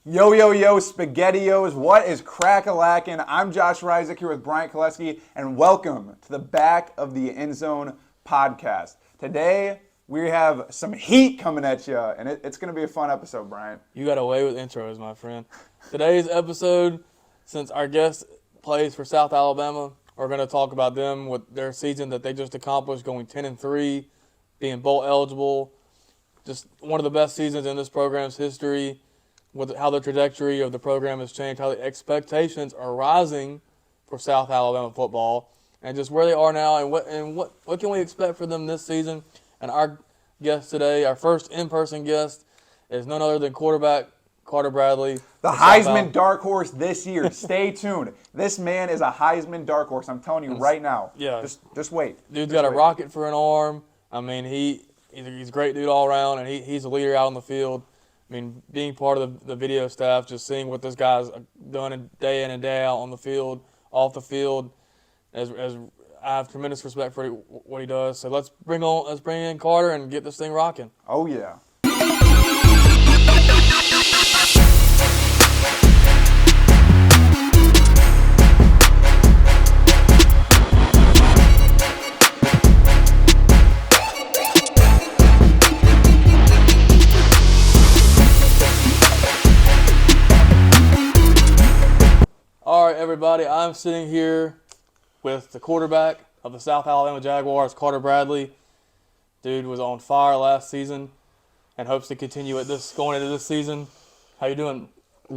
Yo, yo, yo, SpaghettiOs, what is crack-a-lackin'? I'm Josh Ryzik here with Bryant Koleski, and welcome to the Back of the End Zone podcast. Today, we have some heat coming at you, and it's going to be a fun episode, Bryant. You got away with intros, my friend. Today's episode, since our guest plays for South Alabama, we're going to talk about them with their season that they just accomplished, going 10-3, being bowl eligible. Just one of the best seasons in this program's history. With how the trajectory of the program has changed, how the expectations are rising for South Alabama football, and just where they are now, and what can we expect for them this season. And our guest today, our first in-person guest, is none other than quarterback Carter Bradley. The Heisman dark horse this year. Stay tuned. This man is a Heisman dark horse. I'm telling you right now. Yeah. Just wait. Dude's got a rocket for an arm. I mean, he's a great dude all around, and he's a leader out on the field. I mean, being part of the video staff, just seeing what this guy's done day in and day out on the field, off the field, as I have tremendous respect for what he does. So let's bring in Carter and get this thing rocking. Oh yeah. All right, everybody, I'm sitting here with the quarterback of the South Alabama Jaguars, Carter Bradley. Dude was on fire last season and hopes to continue going into this season. How you doing?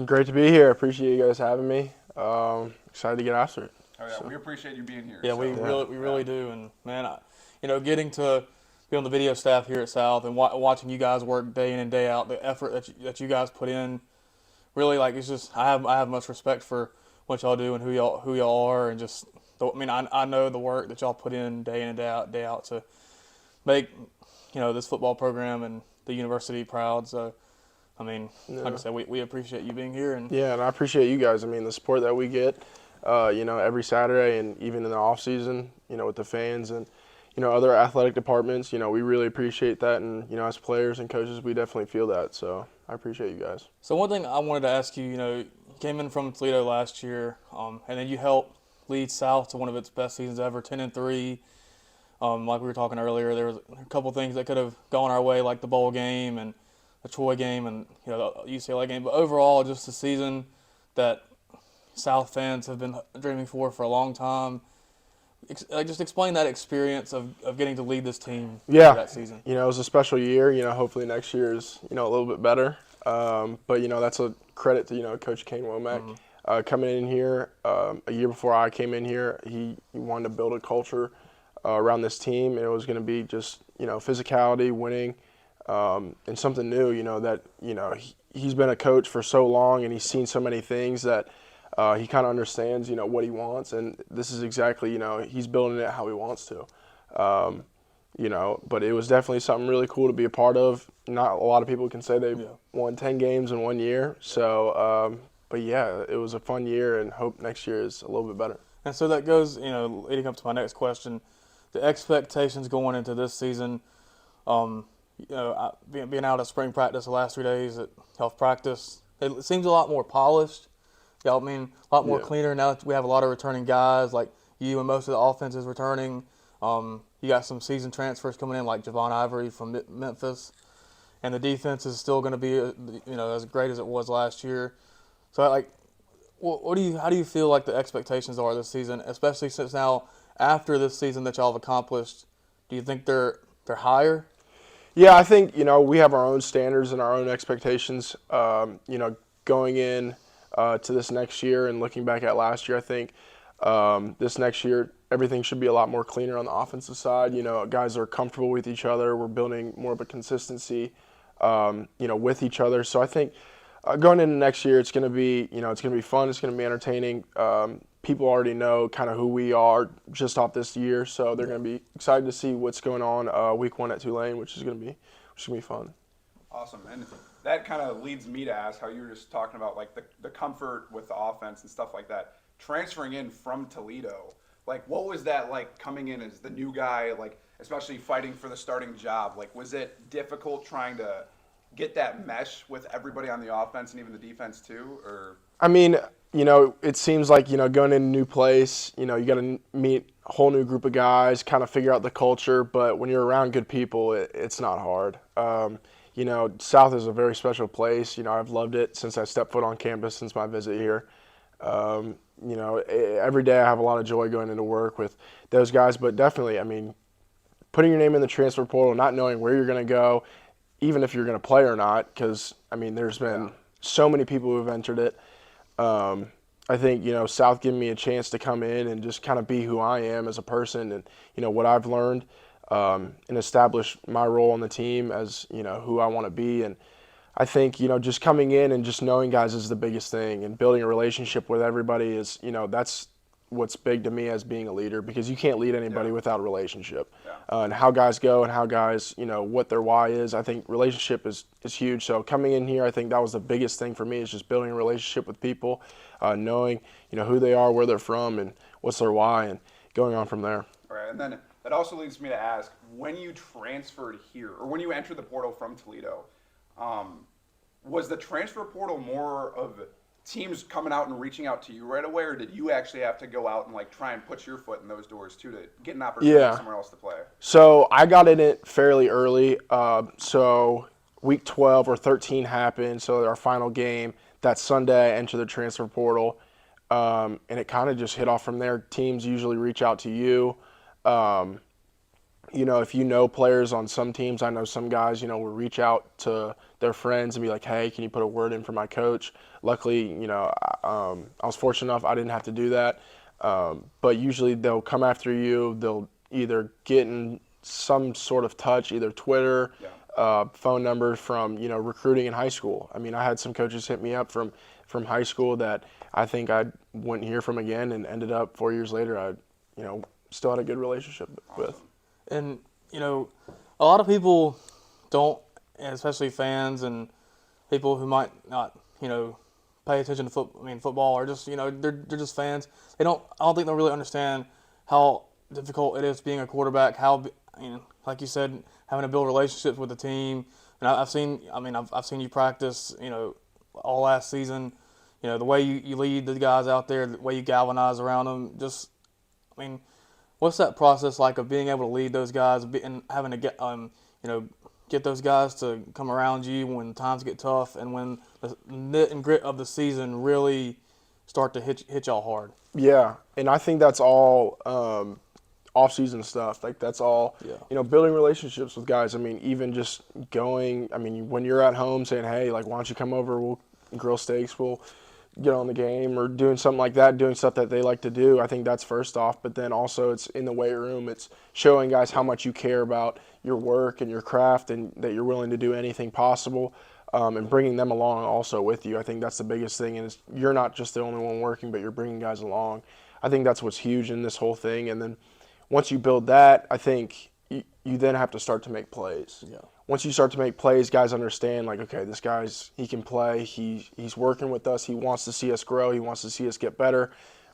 Great to be here. Appreciate you guys having me. Excited to get after it. Oh yeah, we appreciate you being here. Yeah, we really do. And man, getting to be on the video staff here at South and watching you guys work day in and day out, the effort that you guys put in, really, like, it's just I have much respect for what y'all do and who y'all are, and just I know the work that y'all put in and day out to make this football program and the university proud. So like I said, we appreciate you being here, and and I appreciate you guys. I mean, the support that we get, every Saturday and even in the off season, with the fans and other athletic departments, we really appreciate that, and as players and coaches, we definitely feel that. So I appreciate you guys. So one thing I wanted to ask you, you came in from Toledo last year, and then you helped lead South to one of its best seasons ever, 10-3. Like we were talking earlier, there was a couple things that could have gone our way, like the bowl game and the Troy game and the UCLA game. But overall, just a season that South fans have been dreaming for a long time. Just explain that experience of getting to lead this team that season. It was a special year. Hopefully next year is a little bit better. But that's a credit to Coach Kane Womack coming in here a year before I came in here. He wanted to build a culture around this team, and it was going to be just physicality, winning, and something new. He's been a coach for so long, and he's seen so many things that he kind of understands what he wants, and this is exactly he's building it how he wants to. But it was definitely something really cool to be a part of. Not a lot of people can say they won 10 games in 1 year. So, but yeah, it was a fun year, and hope next year is a little bit better. And so that goes, leading up to my next question, the expectations going into this season. Being out at spring practice the last 3 days at health practice, it seems a lot more polished. A lot more cleaner now that we have a lot of returning guys, like you, and most of the offense is returning. You got some season transfers coming in, like Javon Ivory from Memphis, and the defense is still going to be, as great as it was last year. So, how do you feel like the expectations are this season, especially since now after this season that y'all have accomplished? Do you think they're higher? Yeah, I think we have our own standards and our own expectations. Going in to this next year and looking back at last year, I think this next year everything should be a lot more cleaner on the offensive side. Guys are comfortable with each other. We're building more of a consistency, with each other. So I think going into next year, it's going to be, it's going to be fun. It's going to be entertaining. People already know kind of who we are just off this year, so they're going to be excited to see what's going on week 1 at Tulane, which is going to be fun. Awesome, and that kind of leads me to ask how you were just talking about like the comfort with the offense and stuff like that. Transferring in from Toledo, like what was that like coming in as the new guy, like especially fighting for the starting job? Like was it difficult trying to get that mesh with everybody on the offense and even the defense too? Or I mean, it seems like, going in a new place, you got to meet a whole new group of guys, kind of figure out the culture. But when you're around good people, it's not hard. South is a very special place. I've loved it since I stepped foot on campus, since my visit here. Every day I have a lot of joy going into work with those guys. But definitely, I mean, putting your name in the transfer portal, not knowing where you're going to go, even if you're going to play or not, because, I mean, there's been so many people who have entered it. I think, South giving me a chance to come in and just kind of be who I am as a person and, what I've learned, and establish my role on the team as, who I want to be. And I think, just coming in and just knowing guys is the biggest thing, and building a relationship with everybody is, that's what's big to me as being a leader, because you can't lead anybody without a relationship. And how guys go and how guys, what their why is, I think relationship is huge. So coming in here, I think that was the biggest thing for me, is just building a relationship with people, knowing, who they are, where they're from, and what's their why, and going on from there. All right, and then that also leads me to ask, when you transferred here, or when you entered the portal from Toledo, was the transfer portal more of teams coming out and reaching out to you right away, or did you actually have to go out and try and put your foot in those doors too to get an opportunity somewhere else to play? So I got in it fairly early. So week 12 or 13 happened. So our final game that Sunday, I entered the transfer portal, and it kind of just hit off from there. Teams usually reach out to you. If you know players on some teams, I know some guys, will reach out to their friends and be like, hey, can you put a word in for my coach? Luckily, I was fortunate enough I didn't have to do that. But usually they'll come after you. They'll either get in some sort of touch, either Twitter, phone numbers from, recruiting in high school. I mean, I had some coaches hit me up from high school that I think I wouldn't hear from again, and ended up 4 years later, I, still had a good relationship with. And, a lot of people don't, and especially fans and people who might not, pay attention to football, or just, they're just fans. I don't think they'll really understand how difficult it is being a quarterback, like you said, having to build relationships with the team. And I've seen you practice, all last season, the way you lead the guys out there, the way you galvanize around them. What's that process like of being able to lead those guys and having to get those guys to come around you when times get tough and when the nit and grit of the season really start to hit y'all hard? Yeah, and I think that's all off-season stuff. That's all, building relationships with guys. I mean, even just going, when you're at home saying, hey, why don't you come over, we'll grill steaks, we'll get on the game, or doing something like that, doing stuff that they like to do. I think that's first off, but then also it's in the weight room. It's showing guys how much you care about your work and your craft, and that you're willing to do anything possible, and bringing them along also with you. I think that's the biggest thing, and you're not just the only one working, but you're bringing guys along. I think that's what's huge in this whole thing. And then once you build that, I think you then have to start to make plays. Yeah. Once you start to make plays, guys understand, okay, this guy's, he can play. He's working with us. He wants to see us grow. He wants to see us get better.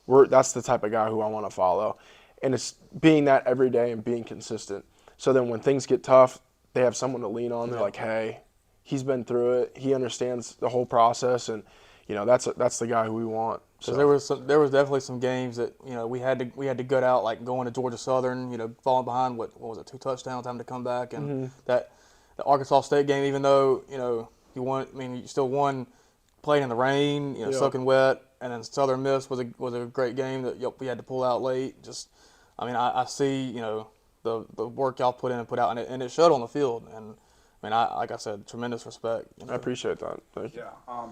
That's the type of guy who I want to follow. And it's being that every day and being consistent. So then when things get tough, they have someone to lean on. They're like, hey, he's been through it. He understands the whole process, and that's the guy who we want. So there was definitely some games that we had to gut out, like going to Georgia Southern, falling behind what was it, 2 touchdowns, having to come back, and that the Arkansas State game, even though you won, you still won, played in the rain, soaking wet, and then Southern Miss was a great game that we had to pull out late. I see the work y'all put in and put out, and it showed on the field, and like I said, tremendous respect. I appreciate that. Thank you. Yeah.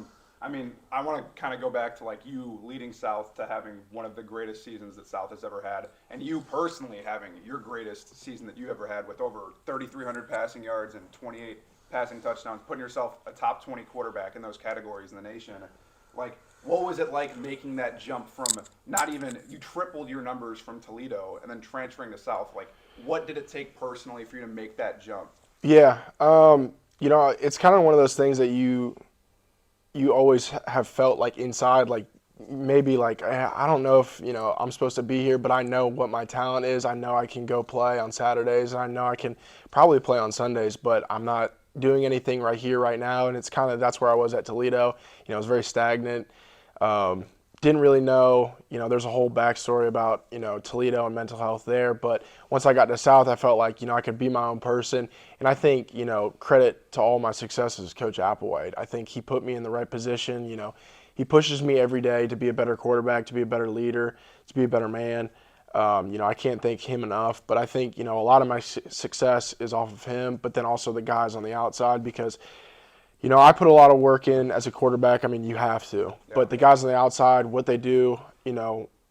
I want to kind of go back to you leading South to having one of the greatest seasons that South has ever had, and you personally having your greatest season that you ever had with over 3,300 passing yards and 28 passing touchdowns, putting yourself a top 20 quarterback in those categories in the nation. What was it like making that jump from you tripled your numbers from Toledo and then transferring to South? What did it take personally for you to make that jump? Yeah. It's kind of one of those things that you always have felt inside, maybe I don't know if, I'm supposed to be here, but I know what my talent is. I know I can go play on Saturdays, and I know I can probably play on Sundays, but I'm not doing anything right here, right now. And that's where I was at Toledo. It was very stagnant. Didn't really know, there's a whole backstory about, Toledo and mental health there. But once I got to South, I felt like, I could be my own person. And I think, credit to all my successes, Coach Applewhite. I think he put me in the right position. He pushes me every day to be a better quarterback, to be a better leader, to be a better man. I can't thank him enough. But I think, a lot of my success is off of him, but then also the guys on the outside because I put a lot of work in as a quarterback. I mean, you have to. Yeah. But the guys on the outside, what they do,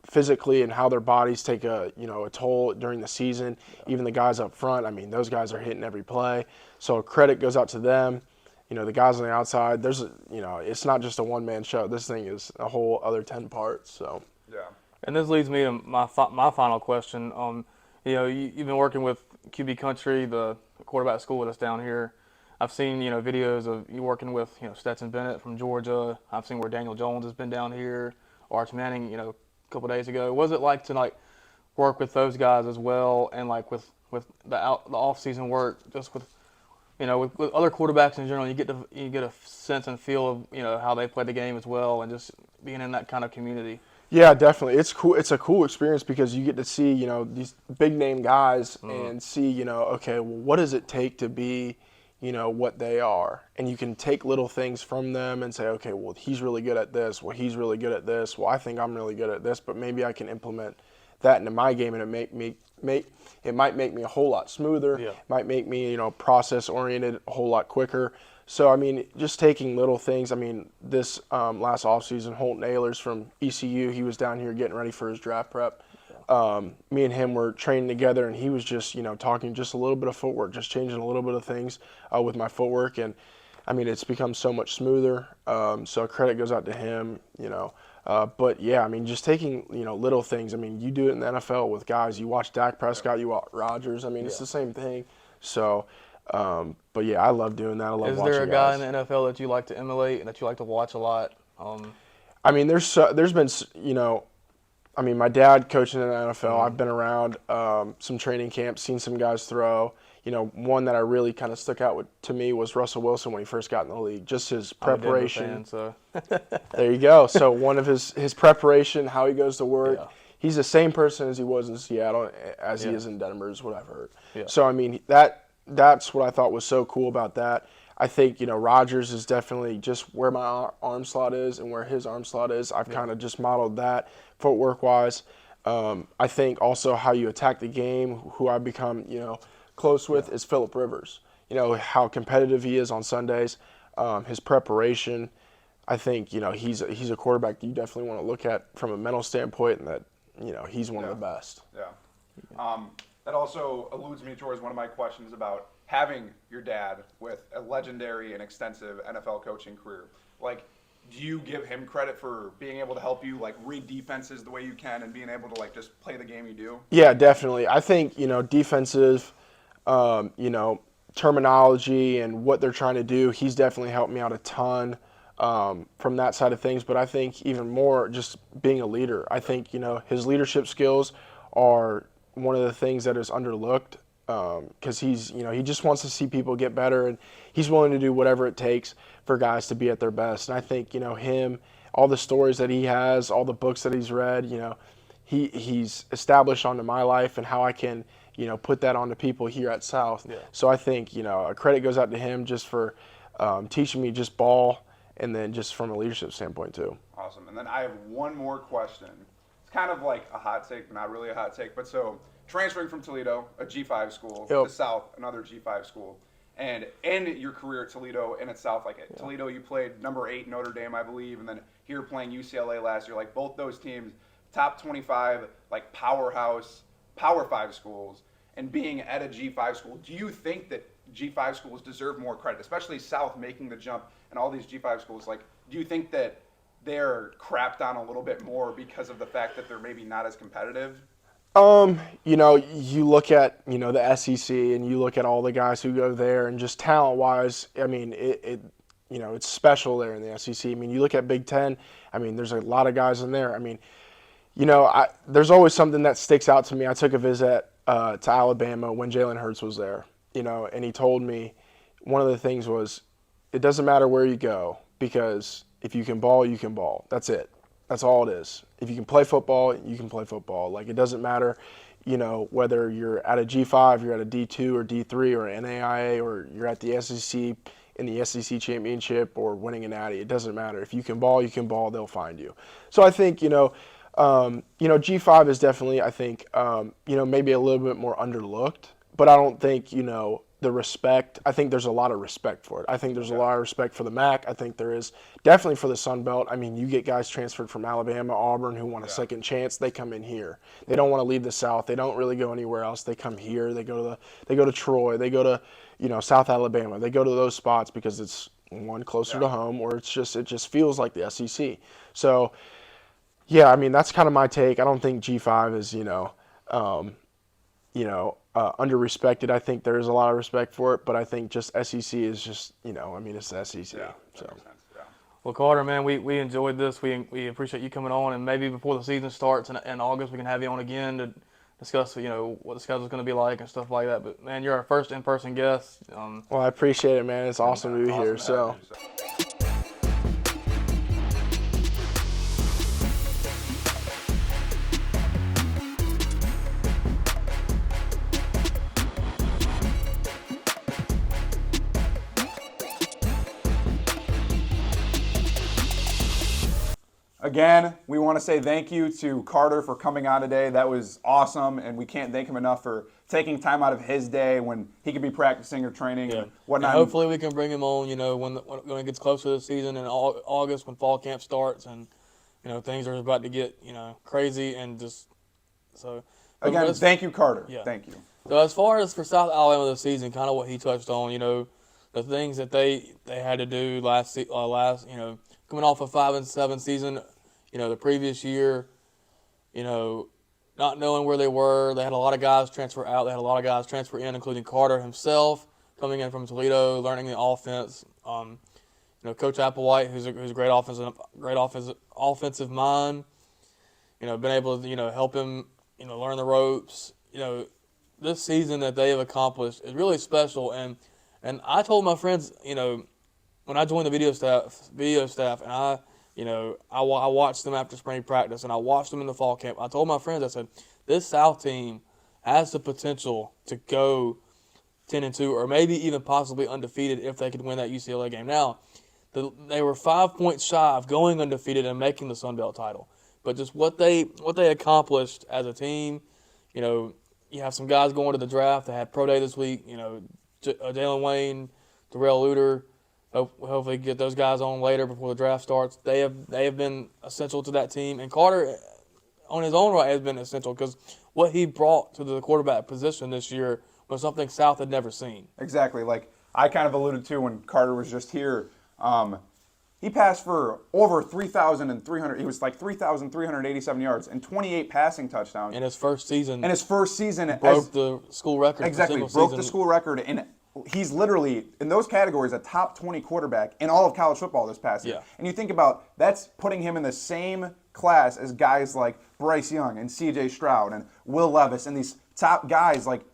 physically and how their bodies take a toll during the season. Yeah. Even the guys up front, I mean, those guys are hitting every play. So credit goes out to them. The guys on the outside, it's not just a one-man show. This thing is a whole other 10 parts. So. Yeah. And this leads me to my final question. You've been working with QB Country, the quarterback school that's down here. I've seen, videos of you working with, Stetson Bennett from Georgia. I've seen where Daniel Jones has been down here, Arch Manning, a couple of days ago. What was it like to work with those guys as well, and with the off-season work, just with with other quarterbacks in general, you get a sense and feel of how they play the game as well, and just being in that kind of community. Yeah, definitely. It's cool. It's a cool experience because you get to see these big name guys and see okay, well, what does it take to be what they are, and you can take little things from them and say, okay, well, he's really good at this. Well, he's really good at this. Well, I think I'm really good at this, but maybe I can implement that into my game, and it might make me a whole lot smoother. Yeah. It might make me process oriented a whole lot quicker. So I mean, just taking little things. I mean, this last offseason, Holton Ahlers from ECU, he was down here getting ready for his draft prep. Me and him were training together, and he was just, talking just a little bit of footwork, just changing a little bit of things with my footwork. And, I mean, it's become so much smoother. So credit goes out to him, But, yeah, I mean, just taking, little things. I mean, you do it in the NFL with guys. You watch Dak Prescott, you watch Rodgers. I mean, it's the same thing. So, but, yeah, I love doing that. I love watching guys. Is there a guy in the NFL that you like to emulate and that you like to watch a lot? I mean, there's been, I mean, my dad coaching in the NFL, I've been around some training camps, seen some guys throw. One that I really kind of stuck out to me was Russell Wilson when he first got in the league. Just his preparation. I'm a Denver fan, so. There you go. So one of his preparation, how he goes to work. Yeah. He's the same person as he was in Seattle as he is in Denver, is what I've heard. Yeah. So, I mean, that's what I thought was so cool about that. I think, Rodgers is definitely just where my arm slot is and where his arm slot is. I've kind of just modeled that footwork-wise. I think also how you attack the game, who I've become, close with is Phillip Rivers. How competitive he is on Sundays, his preparation. I think, he's a quarterback that you definitely want to look at from a mental standpoint, and that, he's one of the best. Yeah. That also alludes me towards one of my questions about having your dad with a legendary and extensive NFL coaching career. Do you give him credit for being able to help you read defenses the way you can and being able to just play the game you do? Yeah, definitely. I think defensive, terminology and what they're trying to do. He's definitely helped me out a ton from that side of things. But I think even more just being a leader. I think his leadership skills are one of the things that is underlooked. Because he's, he just wants to see people get better, and he's willing to do whatever it takes for guys to be at their best. And I think, him, all the stories that he has, all the books that he's read, he's established onto my life and how I can, put that onto people here at South. Yeah. So I think, a credit goes out to him just for teaching me just ball, and then just from a leadership standpoint too. Awesome. And then I have one more question. It's kind of like a hot take, but not really a hot take. But so, transferring from Toledo, a G5 school, to South, another G5 school, and end your career at Toledo and at South. At Toledo, you played number 8 Notre Dame, I believe, and then here playing UCLA last year. Both those teams, top 25, powerhouse, Power 5 schools, and being at a G5 school. Do you think that G5 schools deserve more credit, especially South making the jump and all these G5 schools? Do you think that they're crapped on a little bit more because of the fact that they're maybe not as competitive? You look at, the SEC and you look at all the guys who go there, and just talent-wise, I mean, it's special there in the SEC. I mean, you look at Big Ten, I mean, there's a lot of guys in there. I mean, there's always something that sticks out to me. I took a visit to Alabama when Jalen Hurts was there, and he told me one of the things was it doesn't matter where you go because if you can ball, you can ball. That's it. That's all it is. If you can play football, you can play football. Like, it doesn't matter, whether you're at a G5, you're at a D2 or D3 or NAIA, or you're at the SEC in the SEC championship or winning a natty. It doesn't matter. If you can ball, you can ball. They'll find you. So I think, G5 is definitely, I think, maybe a little bit more underlooked, but I don't think, the respect. I think there's a lot of respect for it. I think there's a lot of respect for the MAC. I think there is definitely for the Sun Belt. I mean, you get guys transferred from Alabama, Auburn who want a second chance. They come in here. They don't want to leave the South. They don't really go anywhere else. They come here. They go to Troy. They go to, South Alabama. They go to those spots because it's one closer to home, or it just feels like the SEC. So, yeah, I mean, that's kind of my take. I don't think G5 is, under-respected. I think there is a lot of respect for it, but I think just SEC is just, it's the SEC. Yeah, So. Well, Carter, man, we enjoyed this. We appreciate you coming on, and maybe before the season starts in August, we can have you on again to discuss, what the schedule's going to be like and stuff like that. But, man, you're our first in-person guest. Well, I appreciate it, man. It's awesome to be here. So. Again, we want to say thank you to Carter for coming on today. That was awesome, and we can't thank him enough for taking time out of his day when he could be practicing or training and whatnot. And hopefully we can bring him on, when it gets closer to the season in August when fall camp starts and, things are about to get, crazy and just so. Again, thank you, Carter. Yeah. Thank you. So as far as for South Alabama this season, kind of what he touched on, the things that they had to do last, coming off a 5-7 season, the previous year, not knowing where they were. They had a lot of guys transfer out. They had a lot of guys transfer in, including Carter himself, coming in from Toledo, learning the offense. Coach Applewhite, who's a great offensive mind. Been able to help him learn the ropes. This season that they have accomplished is really special. And I told my friends, when I joined the video staff, and I watched them after spring practice, and I watched them in the fall camp. I told my friends, I said, this South team has the potential to go 10-2, or maybe even possibly undefeated if they could win that UCLA game. Now, they were 5 points shy of going undefeated and making the Sun Belt title, but just what they accomplished as a team. You have some guys going to the draft. They had pro day this week. Jalen Wayne, Darrell Luter. Hopefully get those guys on later before the draft starts. They have been essential to that team. And Carter, on his own right, has been essential because what he brought to the quarterback position this year was something South had never seen. Exactly. Like I kind of alluded to when Carter was just here. He passed for over 3,300. He was like 3,387 yards and 28 passing touchdowns. In his first season. Broke the school record. Exactly. Broke the school record. And he's literally, in those categories, a top 20 quarterback in all of college football this past year. Yeah. And you think about, that's putting him in the same class as guys like Bryce Young and C.J. Stroud and Will Levis and these top guys like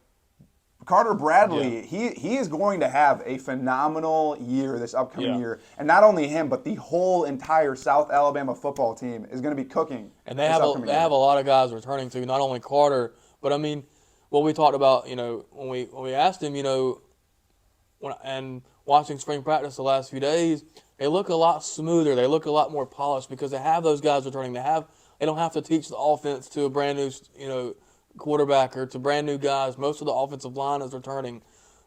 Carter Bradley. Yeah. He is going to have a phenomenal year this upcoming year. And not only him, but the whole entire South Alabama football team is going to be cooking. And they have a lot of guys returning too, not only Carter, but I mean, what we talked about, when we asked him, and watching spring practice the last few days, they look a lot smoother. They look a lot more polished because they have those guys returning. They don't have to teach the offense to a brand new, quarterback or to brand new guys. Most of the offensive line is returning.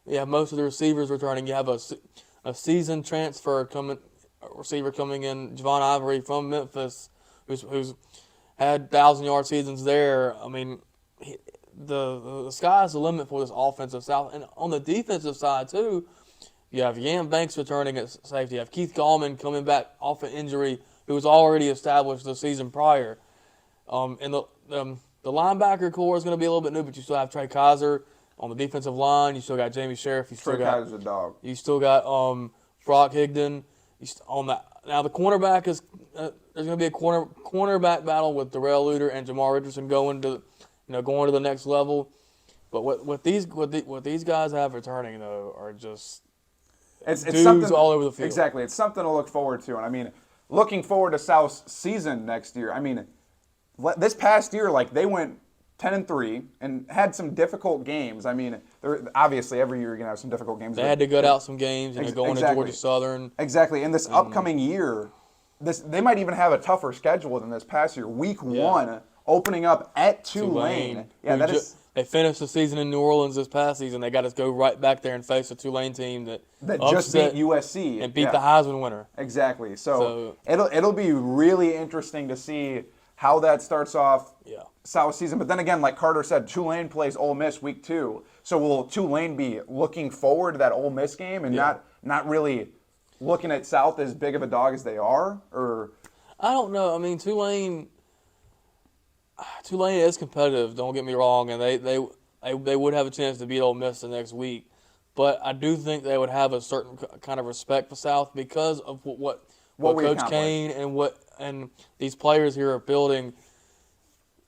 You have most of the receivers returning. You have a seasoned receiver coming in, Javon Ivory from Memphis, who's had 1,000-yard seasons there. I mean, the sky's the limit for this offensive South. And on the defensive side, too, you have Yam Banks returning at safety. You have Keith Gallman coming back off an injury who was already established the season prior. And the linebacker core is going to be a little bit new, but you still have Trey Kaiser on the defensive line. You still got Jamie Sheriff. Trey Kaiser's a dog. You still got Brock Higdon. Now the cornerback is there's going to be a cornerback battle with Darrell Luter and Jamar Richardson going to the next level. But what these guys have returning though are just it's dudes something all over the field. Exactly, it's something to look forward to. And I mean, looking forward to South's season next year. I mean, this past year, like they went 10-3 and had some difficult games. I mean, obviously every year you're gonna have some difficult games. They had to gut out some games, going exactly. to Georgia Southern. Exactly. And this upcoming year, they might even have a tougher schedule than this past year. Week 1, opening up at Tulane. Yeah, that is. They finished the season in New Orleans this past season. They got to go right back there and face a Tulane team that just beat USC and beat the Heisman winner. Exactly. So it'll be really interesting to see how that starts off South season. But then again, like Carter said, Tulane plays Ole Miss week 2. So will Tulane be looking forward to that Ole Miss game and not really looking at South as big of a dog as they are? Or I don't know. I mean, Tulane is competitive. Don't get me wrong, and they would have a chance to beat Ole Miss the next week. But I do think they would have a certain kind of respect for South because of what Coach Kane and these players here are building.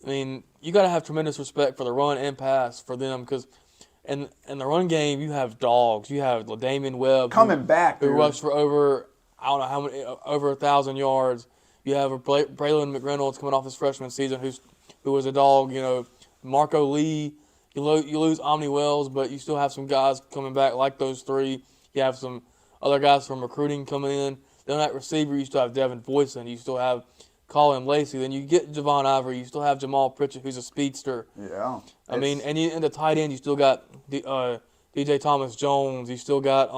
I mean, you got to have tremendous respect for the run and pass for them because in the run game you have dogs. You have LaDamian Webb coming back, who rushed for over 1,000 yards. You have Braylon McReynolds coming off his freshman season who was a dog. You know, Marco Lee. You lose Omni Wells, but you still have some guys coming back like those three. You have some other guys from recruiting coming in. Then at receiver, you still have Devin Boyson. You still have Colin Lacey. Then you get Javon Ivory. You still have Jamal Pritchett, who's a speedster. Yeah. I mean, and in the tight end, you still got DJ Thomas Jones. You still got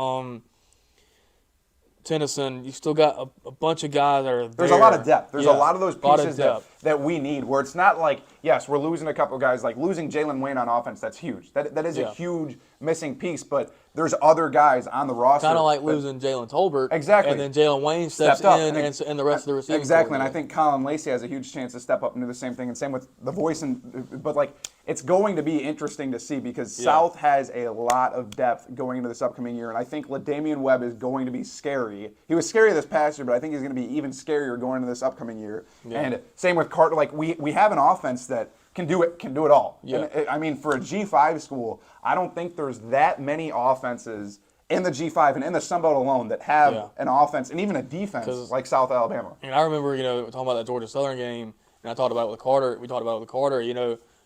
Tennyson. You still got a bunch of guys that are there. There's a lot of depth. There's a lot of those pieces that we need, where it's not like, yes, we're losing a couple of guys. Like losing Jalen Wayne on offense, that's huge. That is a huge missing piece, but there's other guys on the roster. Kind of like losing Jalen Tolbert. Exactly. And then Jalen Wayne steps in and the rest of the receivers. Exactly, and I think Colin Lacey has a huge chance to step up and do the same thing, and same with the voice. But like, it's going to be interesting to see because South has a lot of depth going into this upcoming year, and I think LaDamian Webb is going to be scary. He was scary this past year, but I think he's going to be even scarier going into this upcoming year. Yeah. And same with Carter. Like we have an offense that can do it all. Yeah. And I mean, for a G5 school, I don't think there's that many offenses in the G5 and in the Sun Belt alone that have an offense and even a defense like South Alabama. And I remember, talking about that Georgia Southern game, and I talked about it with Carter. We talked about it with Carter.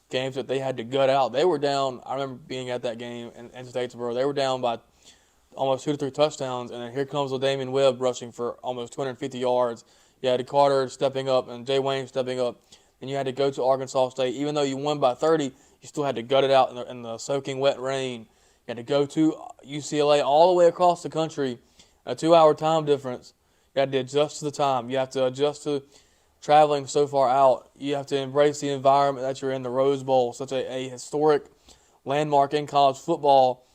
Games that they had to gut out. They were down. I remember being at that game in Statesboro. They were down by almost 2 to 3 touchdowns, and then here comes LaDamian Webb rushing for almost 250 yards. You had Carter stepping up and Jay Wayne stepping up, and you had to go to Arkansas State. Even though you won by 30, you still had to gut it out in the soaking wet rain. You had to go to UCLA all the way across the country, a 2-hour time difference. You had to adjust to the time. You have to adjust to traveling so far out. You have to embrace the environment that you're in, the Rose Bowl, such a historic landmark in college football.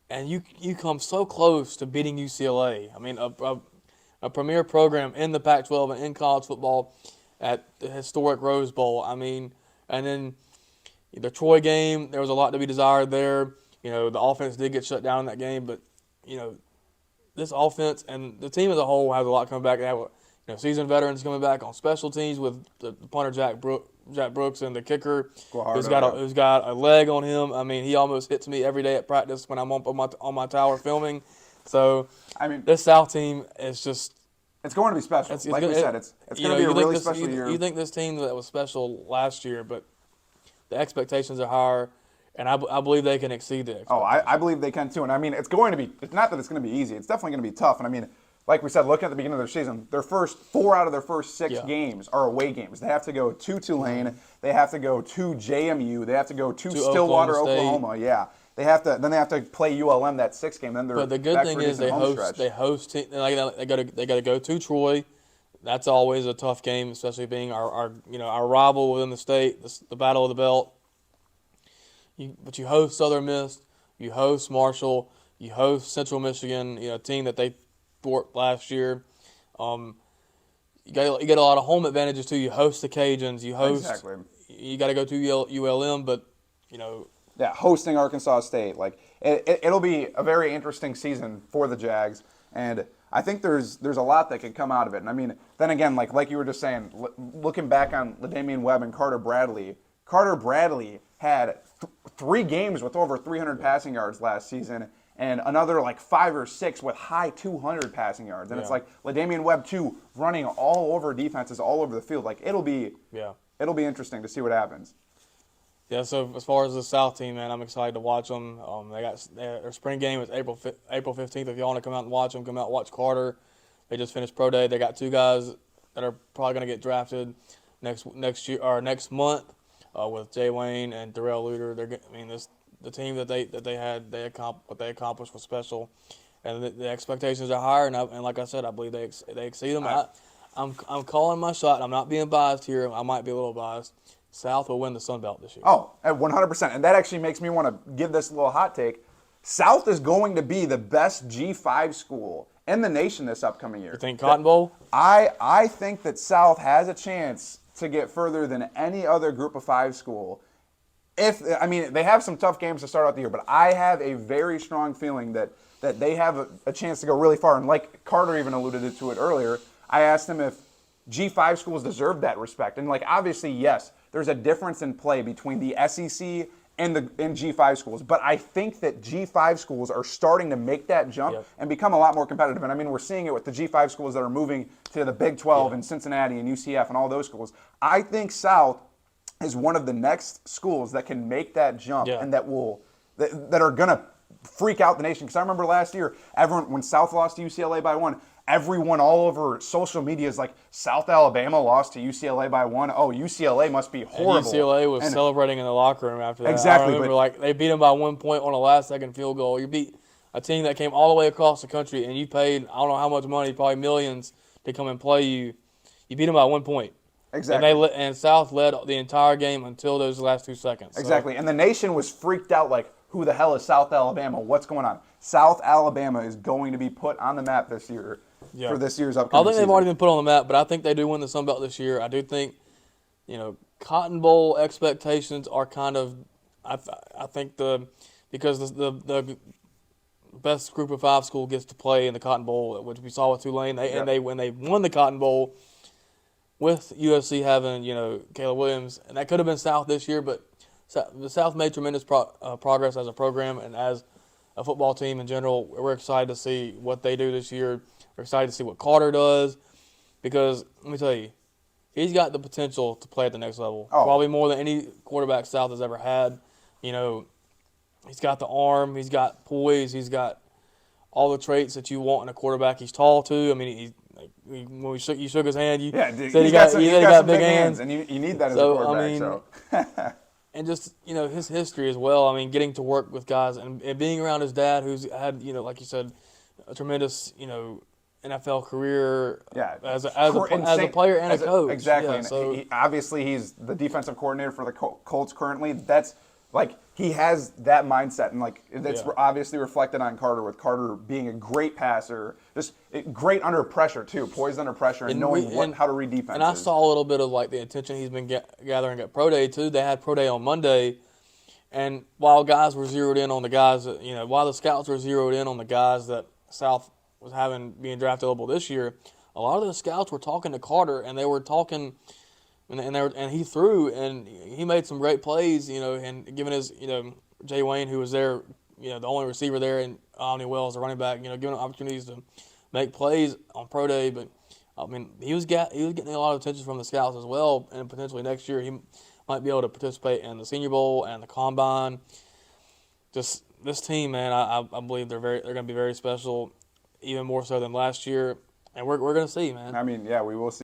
And you come so close to beating UCLA. I mean, a premier program in the Pac-12 and in college football at the historic Rose Bowl. I mean, and then the Troy game, there was a lot to be desired there. The offense did get shut down in that game, but, this offense and the team as a whole has a lot coming back. They have seasoned veterans coming back on special teams with the punter Jack Brooks and the kicker who's got a leg on him. I mean, he almost hits me every day at practice when I'm on my tower filming. So, I mean, this South team is just – it's going to be special. Like we said, it's going to be a really special year. You think this team that was special last year, but the expectations are higher, and I believe they can exceed the expectations. Oh, I believe they can too. And I mean, it's not that it's going to be easy. It's definitely going to be tough. And I mean, like we said, looking at the beginning of their season, 4 out of their first 6 games are away games. They have to go to Tulane. They have to go to JMU. They have to go to Stillwater, Oklahoma. Yeah. Then they have to play ULM that 6th game. Then they're but the good thing is they host. They got to go to Troy. That's always a tough game, especially being our rival within the state, the Battle of the Belt. But you host Southern Miss, you host Marshall, you host Central Michigan, a team that they fought last year. You get a lot of home advantages too. You host the Cajuns, you host. Exactly. You got to go to ULM, but Yeah, hosting Arkansas State, it'll be a very interesting season for the Jags, and I think there's a lot that could come out of it. And I mean, then again, like you were just saying, looking back on LaDamian Webb and Carter Bradley had 3 games with over 300 passing yards last season, and another like 5 or 6 with high 200 passing yards. And it's Yeah. like LaDamian Webb too, running all over defenses all over the field. Like it'll be interesting to see what happens. Yeah, so as far as the South team, man, I'm excited to watch them. They got their spring game is April 15th. If you want to come out and watch them, come out and watch Carter. They just finished pro day. They got 2 guys that are probably going to get drafted next year or next month with Jay Wayne and Darrell Luter. The team that they had what they accomplished was special, and the expectations are higher. And like I said, I believe they exceed them. I'm calling my shot. I'm not being biased here. I might be a little biased. South will win the Sun Belt this year. Oh, at 100%. And that actually makes me want to give this a little hot take. South is going to be the best G5 school in the nation this upcoming year. You think Cotton Bowl? I think that South has a chance to get further than any other Group of 5 school. They have some tough games to start out the year, but I have a very strong feeling that they have a chance to go really far. And like Carter even alluded to it earlier, I asked him if G5 schools deserve that respect. And like obviously, yes, there's a difference in play between the SEC and G5 schools. But I think that G5 schools are starting to make that jump and become a lot more competitive. And I mean, we're seeing it with the G5 schools that are moving to the Big 12 and Cincinnati and UCF and all those schools. I think South is one of the next schools that can make that jump and that are going to freak out the nation. Because I remember last year, when South lost to UCLA by 1, everyone all over social media is like, South Alabama lost to UCLA by 1. Oh, UCLA must be horrible. And UCLA was celebrating in the locker room after that. Exactly. I remember, they beat them by 1 point on a last-second field goal. You beat a team that came all the way across the country, and you paid, I don't know how much money, probably millions, to come and play you. You beat them by 1 point. Exactly. And South led the entire game until those last 2 seconds. Exactly. And the nation was freaked out like, who the hell is South Alabama? What's going on? South Alabama is going to be put on the map this year for this year's upcoming I think season. they've already been put on the map, but I think they do win the Sun Belt this year. I do think, Cotton Bowl expectations are kind of, I think because the best Group of 5 school gets to play in the Cotton Bowl, which we saw with Tulane, when they won the Cotton Bowl with USC having Caleb Williams, and that could have been South this year, but the South made tremendous progress as a program and as a football team in general. We're excited to see what they do this year. We're excited to see what Carter does because, let me tell you, he's got the potential to play at the next level. Probably more than any quarterback South has ever had. He's got the arm, he's got poise, he's got all the traits that you want in a quarterback. He's tall too. I mean, when you shook his hand, you said he got big hands, and you need that as a quarterback. And just his history as well. I mean, getting to work with guys and being around his dad, who's had like you said, a tremendous NFL career as a player and a coach. Exactly. Yeah, so obviously, he's the defensive coordinator for the Colts currently. That's he has that mindset, and it's obviously reflected on Carter, with Carter being a great passer, just great under pressure too, poised under pressure, and knowing how to read defenses. And I saw a little bit of the attention he's been gathering at Pro Day too. They had Pro Day on Monday, and while guys were zeroed in on the guys that, while the scouts were zeroed in on the guys that South was being draft eligible this year, a lot of the scouts were talking to Carter, and they were talking. And he threw, and he made some great plays, and given his, Jay Wayne, who was there, the only receiver there, and Omni Wells, the running back, giving him opportunities to make plays on Pro Day. But, I mean, he was getting a lot of attention from the scouts as well, and potentially next year he might be able to participate in the Senior Bowl and the Combine. Just this team, man, I believe they're going to be very special, even more so than last year, and we're going to see, man. I mean, yeah, we will see.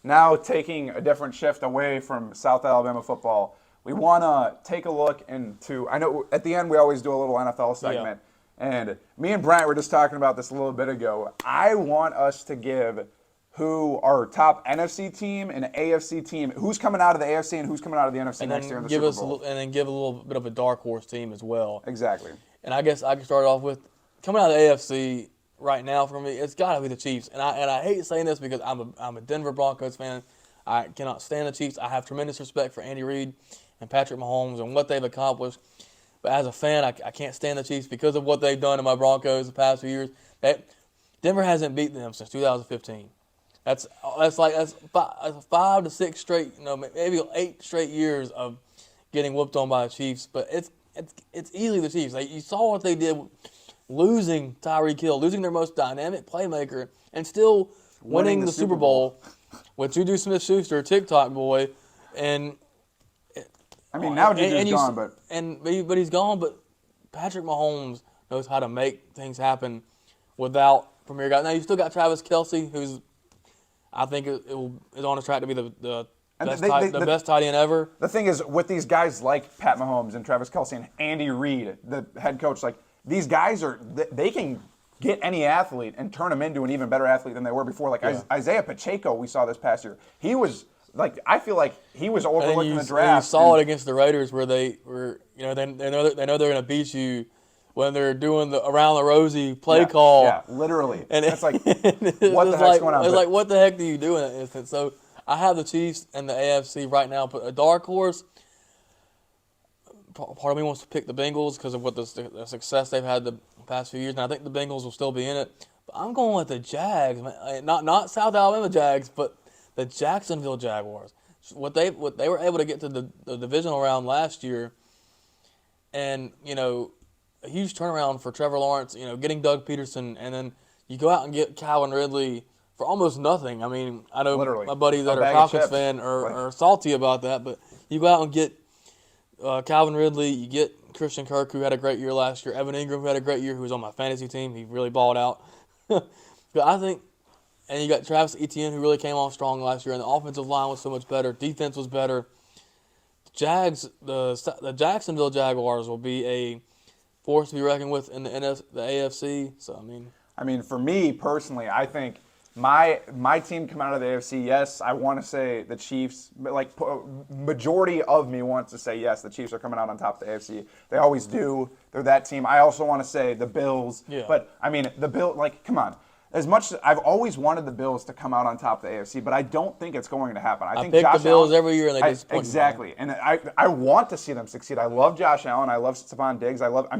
Now taking a different shift away from South Alabama football, we want to take a look into, I know at the end we always do a little NFL segment, and me and Bryant were just talking about this a little bit ago. I want us to give who our top NFC team and AFC team, who's coming out of the AFC and who's coming out of the NFC next year in the Super Bowl. And then give a little bit of a dark horse team as well. Exactly. And I guess I can start off with, coming out of the AFC, right now for me, it's got to be the Chiefs. And I hate saying this because I'm a Denver Broncos fan. I cannot stand the Chiefs. I have tremendous respect for Andy Reid and Patrick Mahomes and what they've accomplished. But as a fan, I can't stand the Chiefs because of what they've done to my Broncos the past few years. Denver hasn't beaten them since 2015. That's 5 to 6 straight, maybe 8 straight years of getting whooped on by the Chiefs. But it's easily the Chiefs. Like, you saw what they did, losing Tyreek Hill, losing their most dynamic playmaker, and still winning the Super Bowl with Juju Smith-Schuster, TikTok boy, and I mean, now Juju's gone, but he's gone. But Patrick Mahomes knows how to make things happen without premier guys. Now you still got Travis Kelce, who's I think is on his track to be the best tight end ever. The thing is, with these guys like Pat Mahomes and Travis Kelce and Andy Reid, the head coach, like these guys they can get any athlete and turn them into an even better athlete than they were before. Like Isaiah Pacheco, we saw this past year. He was like, I feel like he was overlooked in the draft. You saw it against the Raiders where they were, they know they're going to beat you when they're doing the around the Rosie play call. Yeah, literally. And it's like, what the heck's going on? It's like, what the heck do you do in that instance? So I have the Chiefs and the AFC right now, but a dark horse. Part of me wants to pick the Bengals because of what the success they've had the past few years, and I think the Bengals will still be in it. But I'm going with the Jags, man. Not South Alabama Jags, but the Jacksonville Jaguars. What they were able to get to the divisional round last year, and a huge turnaround for Trevor Lawrence. Getting Doug Peterson, and then you go out and get Calvin Ridley for almost nothing. I mean, I know literally my buddies that are Falcons fan are salty about that, but you go out and get Calvin Ridley, you get Christian Kirk, who had a great year last year, Evan Ingram, who had a great year, who was on my fantasy team. He really balled out. But I think, and you got Travis Etienne, who really came off strong last year, and the offensive line was so much better. Defense was better. The Jacksonville Jaguars will be a force to be reckoned with in the AFC. So, I mean, for me personally, I think my team come out of the AFC, yes, I want to say the Chiefs, but like majority of me wants to say yes, the Chiefs are coming out on top of the AFC. They always do. They're that team. I also want to say the Bills. Yeah. But, I mean, the Bills, like, come on. As much as I've always wanted the Bills to come out on top of the AFC, but I don't think it's going to happen. I think pick Josh the Bills Allen, every year and they disappoint. Exactly. And I want to see them succeed. I love Josh Allen. I love Stephon Diggs. But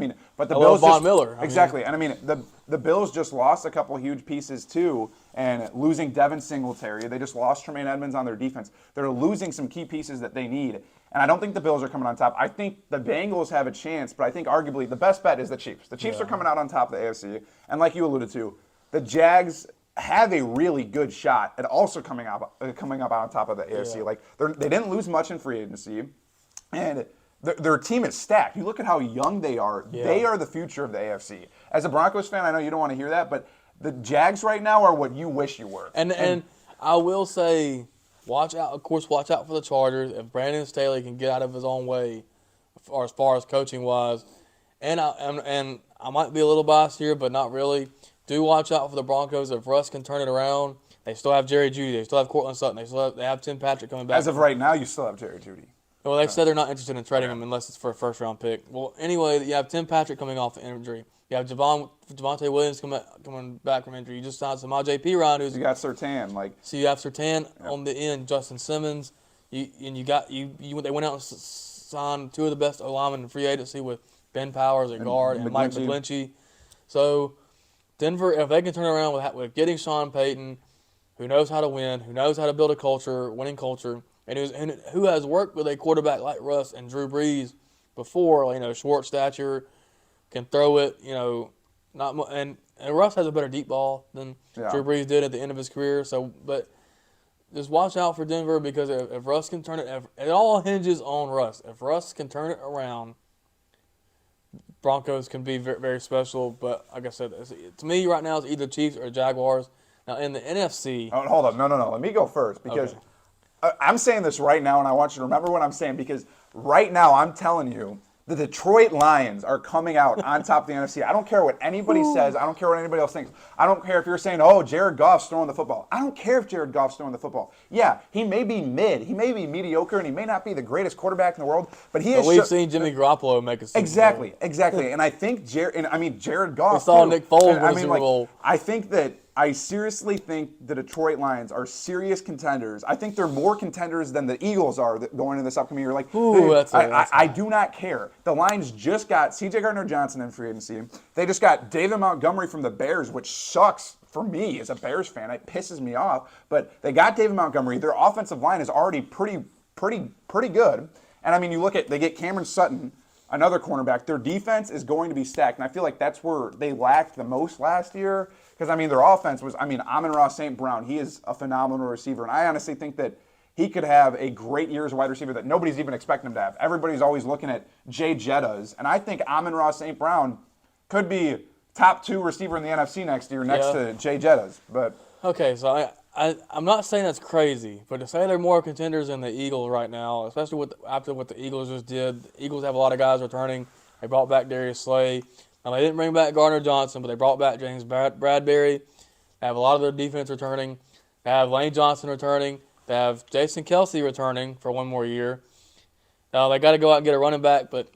the I Bills love Von Miller. Exactly. And the Bills just lost a couple huge pieces too, and losing Devin Singletary. They just lost Tremaine Edmonds on their defense. They're losing some key pieces that they need. And I don't think the Bills are coming on top. I think the Bengals have a chance, but I think arguably the best bet is the Chiefs. The Chiefs are coming out on top of the AFC. And like you alluded to, the Jags have a really good shot at also coming up on top of the AFC. Yeah. Like they didn't lose much in free agency, and their team is stacked. You look at how young they are. Yeah. They are the future of the AFC. As a Broncos fan, I know you don't want to hear that, but the Jags right now are what you wish you were. And I will say, watch out. Of course, watch out for the Chargers. If Brandon Staley can get out of his own way, as far as coaching wise, and I might be a little biased here, but not really. Do watch out for the Broncos. If Russ can turn it around, they still have Jerry Jeudy. They still have Cortland Sutton. They have Tim Patrick coming back. As of right now, you still have Jerry Jeudy. Well, they said they're not interested in trading him unless it's for a first-round pick. Well, anyway, you have Tim Patrick coming off the injury. You have Javonte Williams coming back from injury. You just signed Samaje Perine, who's you got Surtain. So you have Surtain on the end, Justin Simmons. They went out and signed two of the best linemen in free agency with Ben Powers at guard and Mike McGlinchey. So Denver, if they can turn around with getting Sean Payton, who knows how to win, who knows how to build a culture, winning culture, and who has worked with a quarterback like Russ and Drew Brees before, short stature, can throw it, and Russ has a better deep ball than Drew Brees did at the end of his career. So, but just watch out for Denver because if Russ can turn it, it all hinges on Russ. If Russ can turn it around, Broncos can be very, very special, but like I said, to me right now it's either Chiefs or Jaguars. Now in the NFC, hold up, no. Let me go first because I'm saying this right now, and I want you to remember what I'm saying because right now I'm telling you the Detroit Lions are coming out on top of the NFC. I don't care what anybody says. I don't care what anybody else thinks. I don't care if you're saying, Jared Goff's throwing the football. I don't care if Jared Goff's throwing the football. Yeah, he may be mid. He may be mediocre, and he may not be the greatest quarterback in the world, but he is. We've seen Jimmy Garoppolo make a Super Bowl. Exactly. And I think Jared Goff. We saw too. Nick Foles and, win a Super Bowl. I think that I seriously think the Detroit Lions are serious contenders. I think they're more contenders than the Eagles are going into this upcoming year. Like, Ooh, that's I do not care. The Lions just got C.J. Gardner-Johnson in free agency. They just got David Montgomery from the Bears, which sucks for me as a Bears fan. It pisses me off. But they got David Montgomery. Their offensive line is already pretty good. And I mean, they get Cameron Sutton, another cornerback. Their defense is going to be stacked, and I feel like that's where they lacked the most last year. Because, I mean, their offense was, Amon-Ra St. Brown, he is a phenomenal receiver. And I honestly think that he could have a great year as a wide receiver that nobody's even expecting him to have. Everybody's always looking at Jay Jettas. And I think Amon-Ra St. Brown could be top 2 receiver in the NFC next year next to Jay Jettas. But Okay, so I'm not saying that's crazy, but to say they're more contenders than the Eagles right now, especially after what the Eagles just did. The Eagles have a lot of guys returning. They brought back Darius Slay. Now, they didn't bring back Gardner-Johnson, but they brought back James Bradbury. They have a lot of their defense returning. They have Lane Johnson returning. They have Jason Kelce returning for one more year. They got to go out and get a running back, but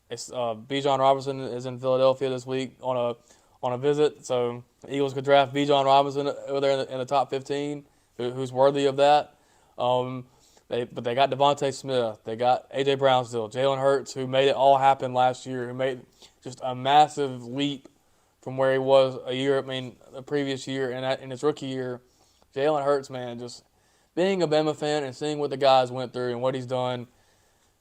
it's Bijan Robinson is in Philadelphia this week on a visit, so the Eagles could draft Bijan Robinson over there in the top 15, who's worthy of that. But they got Devontae Smith. They got A.J. Brown still. Jalen Hurts, who made it all happen last year, who made just a massive leap from where he was the previous year and in his rookie year. Jalen Hurts, man, just being a Bama fan and seeing what the guys went through and what he's done,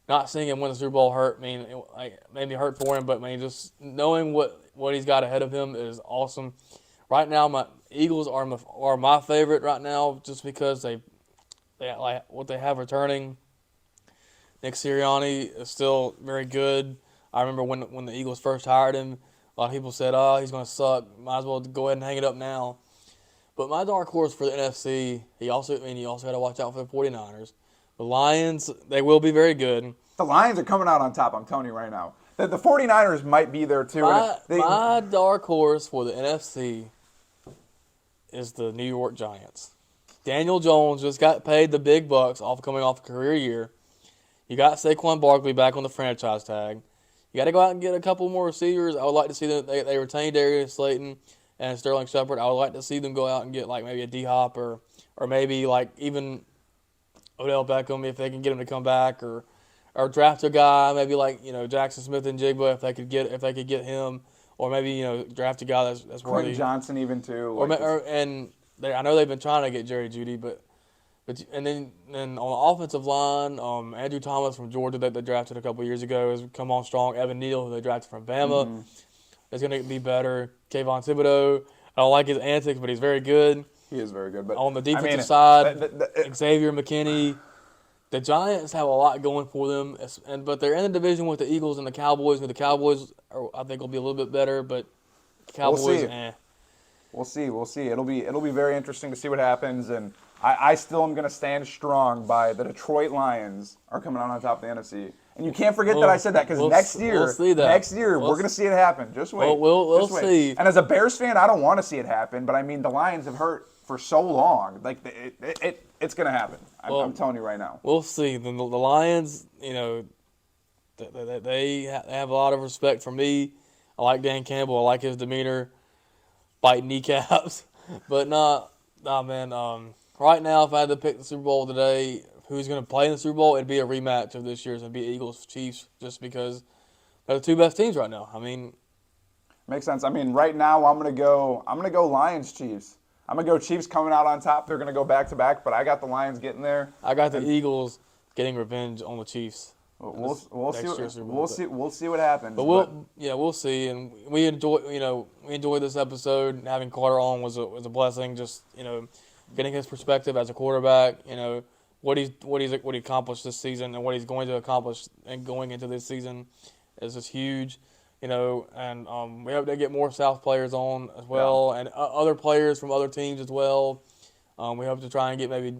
not seeing him win the Super Bowl hurt. It made me hurt for him, but just knowing what he's got ahead of him is awesome. Right now, my Eagles are my favorite right now, just because they like what they have returning. Nick Sirianni is still very good. I remember when the Eagles first hired him, a lot of people said, "Oh, he's going to suck. Might as well go ahead and hang it up now." But my dark horse for the NFC, you also got to watch out for the 49ers. The Lions, they will be very good. the Lions are coming out on top, I'm telling you right now. The 49ers might be there too. My dark horse for the NFC is the New York Giants. Daniel Jones just got paid the big bucks coming off a career year. You got Saquon Barkley back on the franchise tag. You got to go out and get a couple more receivers. I would like to see them. They retain Darius Slayton and Sterling Shepard. I would like to see them go out and get like maybe a D-Hop or maybe like even Odell Beckham if they can get him to come back, or draft a guy maybe like Jackson Smith and Jigba if they could get him, or maybe draft a guy that's worthy. Quentin Johnson even too. I know they've been trying to get Jerry Jeudy, but then on the offensive line, Andrew Thomas from Georgia that they drafted a couple years ago has come on strong. Evan Neal, who they drafted from Bama, is going to be better. Kayvon Thibodeau, I don't like his antics, but he's very good. He is very good. But on the defensive side, Xavier McKinney. The Giants have a lot going for them, but they're in the division with the Eagles and the Cowboys. And the Cowboys, I think, will be a little bit better, but the Cowboys, We'll see. It'll be very interesting to see what happens, and I still am going to stand strong by the Detroit Lions are coming out on top of the NFC. And you can't forget that I said that, because next year we're going to see it happen. Just wait. We'll see. And as a Bears fan, I don't want to see it happen, but I mean the Lions have hurt for so long. Like it's going to happen. I'm telling you right now. We'll see. The Lions, they have a lot of respect for me. I like Dan Campbell. I like his demeanor. Bite kneecaps. But man. Right now, if I had to pick the Super Bowl today, who's going to play in the Super Bowl, it'd be a rematch of this year's. It'd be Eagles-Chiefs, just because they're the two best teams right now. Makes sense. Right now I'm going to go Lions-Chiefs. I'm going to go Chiefs coming out on top. They're going to go back-to-back, but I got the Lions getting there. I got the Eagles getting revenge on the Chiefs. We'll see what happens. But we'll see. And we enjoyed this episode. Having Carter on was a blessing. Just getting his perspective as a quarterback. What he accomplished this season and what he's going to accomplish and going into this season is just huge. And we hope to get more South players on as well, and other players from other teams as well. We hope to try and get maybe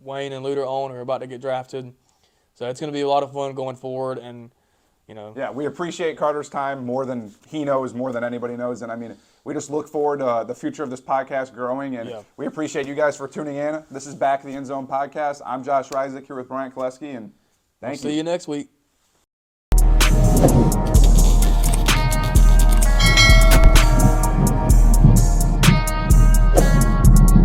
Wayne and Luter on, who are about to get drafted. So it's going to be a lot of fun going forward, and Yeah, we appreciate Carter's time more than he knows, more than anybody knows, and we just look forward to the future of this podcast growing, and we appreciate you guys for tuning in. This is Back of the End Zone podcast. I'm Josh Reisig here with Brian Koleski, and thank you. See you next week.